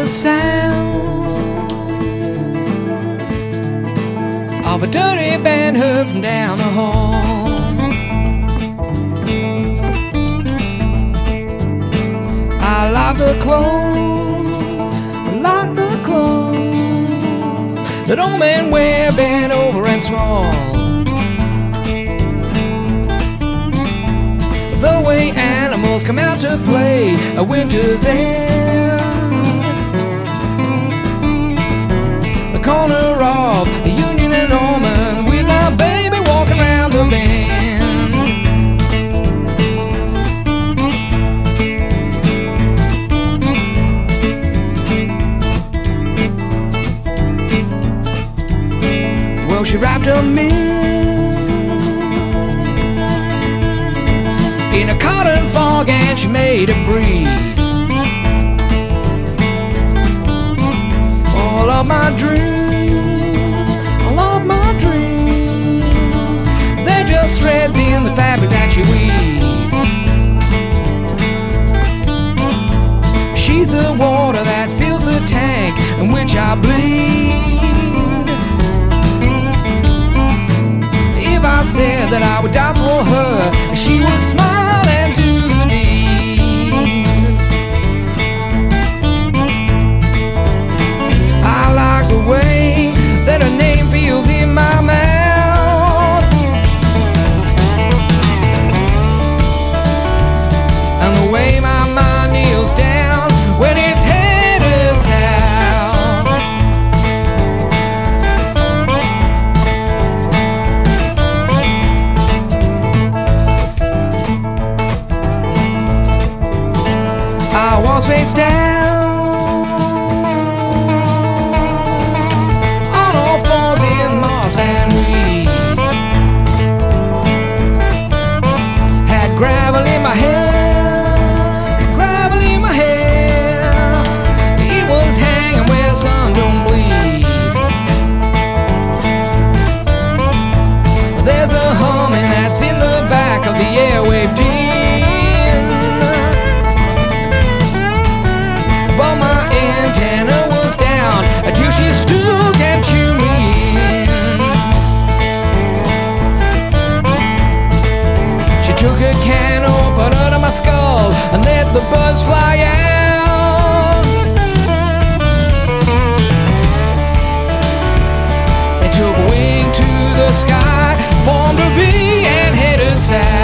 sound of a dirty band heard from down the hall. I like the clothes that old men wear, bent over and small. The way animals come out to play a winter's end. The corner of the Union and Norman, with my baby walking around the bend. Well, she wrapped a in a cotton fog and she made it breathe. All of my dreams, they're just threads in the fabric that she weaves. She's the water that fills the tank in which I bleed. If I said that I would die for her, she would smile and do the deed. I like the way that her name feels in my mouth, and the way my mind kneels down when it's headed south. I was face down on all fours in moss and weeds. Had gravel in my hair, it was hanging where sun don't bleed. There's a humming that's in the back of the airwave din. But my antenna was down until she stood and chewed me in. She took a can open under my skull and let the buds fly out. They took wing to the sky, formed a V and headed south.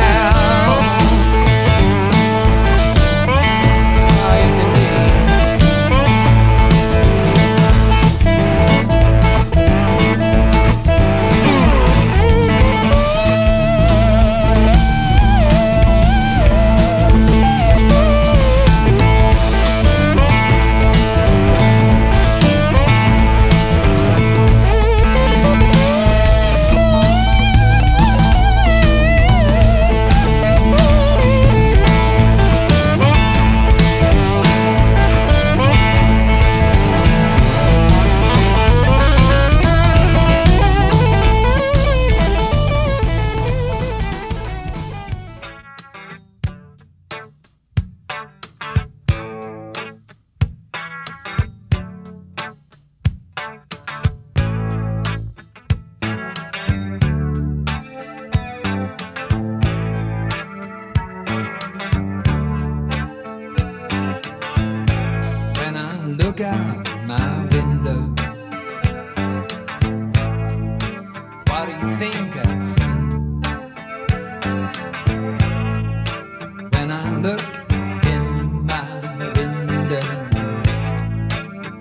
Look out my window, what do you think I see? When I look in my window,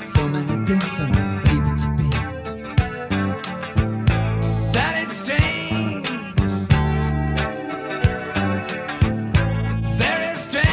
so many different people to be. That it's strange, very strange.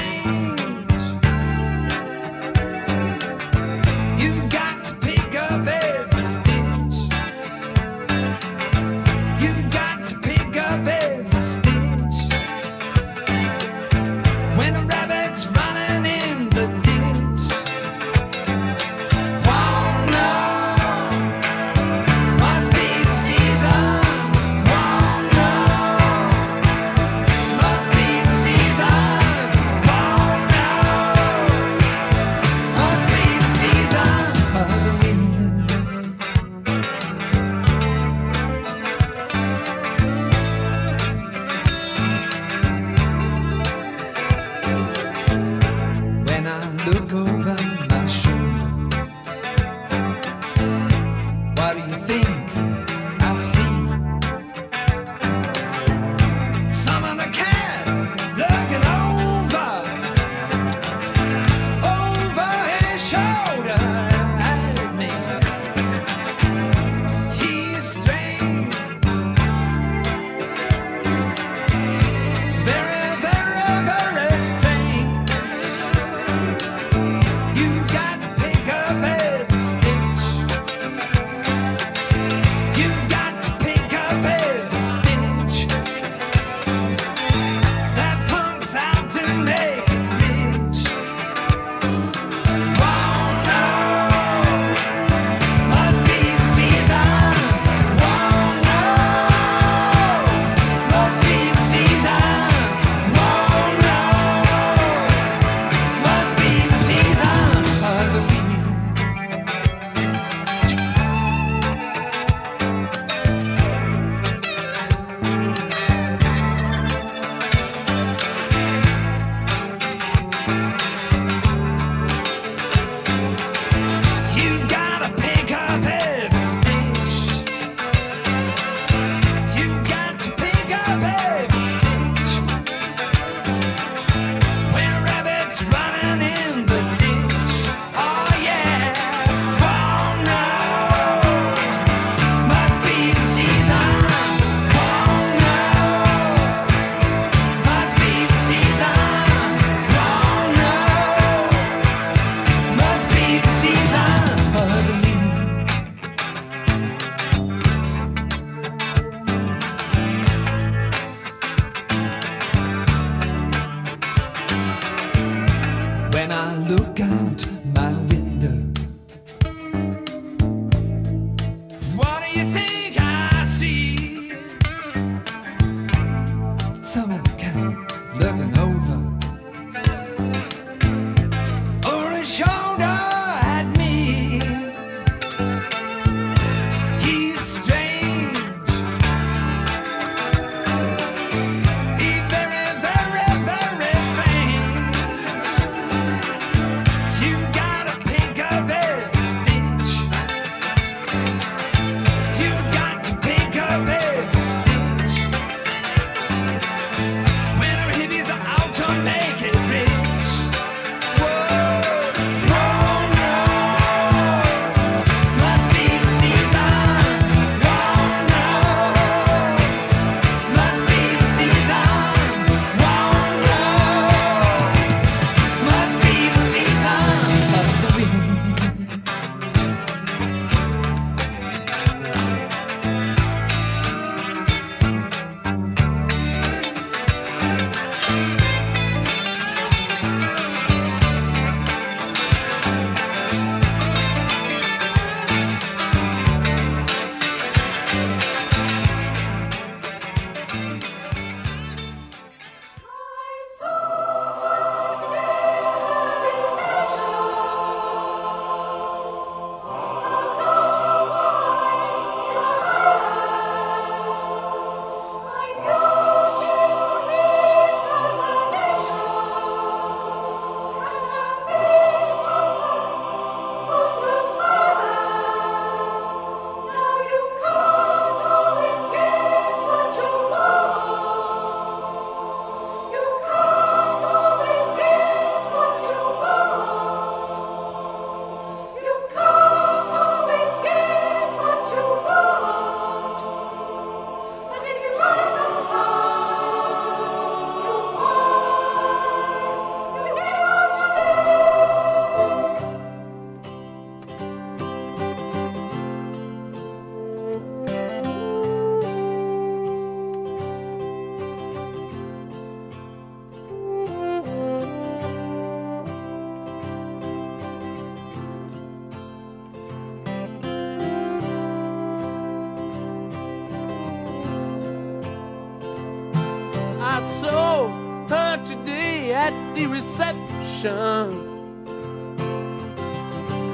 I saw her today at the reception,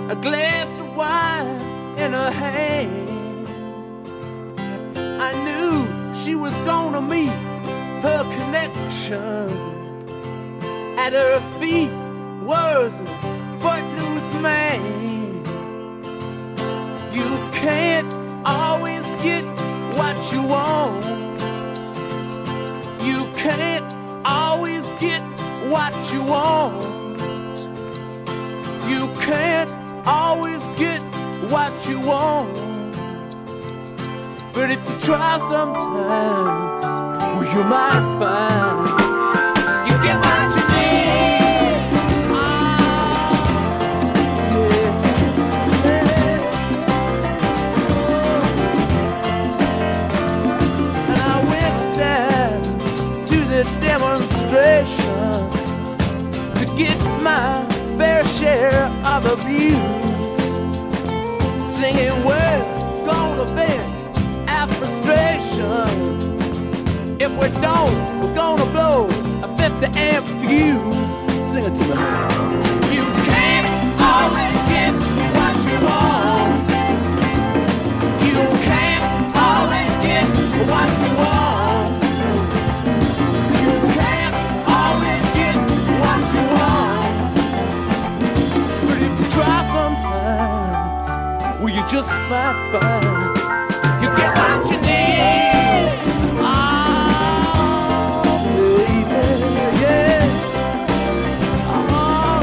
a glass of wine in her hand. I knew she was gonna meet her connection. At her feet was a footloose man. You can't always get what you want. You can't always get what you want. You can't always get what you want. But if you try sometimes, well, you might find you get what you need. Oh, yeah. And I went down to the demonstration to get my fair share of abuse, singing we're gonna vent our frustration. If we don't, we're gonna blow a 50-amp fuse. Sing it to me. You can't always get what you want. You can't always get what you want. You can't always get what you want. But if you try sometimes, well, you just might find you get what you need. Oh, baby, yeah. Oh,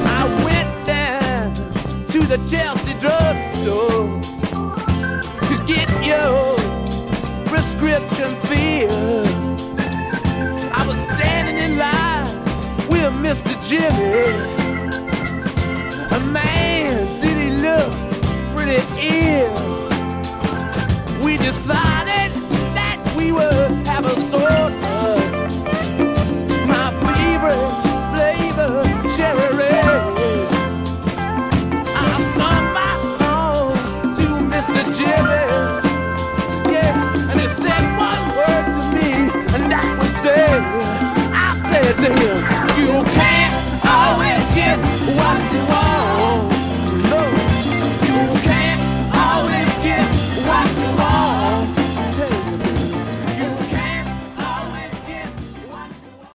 I went down to the Chelsea drugstore to get your prescription filled. I was standing in line with Mr. Jimmy. A man, did he look pretty ill. We decided that we would have a soda. My favorite flavor, cherry red. I sung my song to Mr. Jimmy, yeah, and he said one word to me, and that was there. I said to him, you can't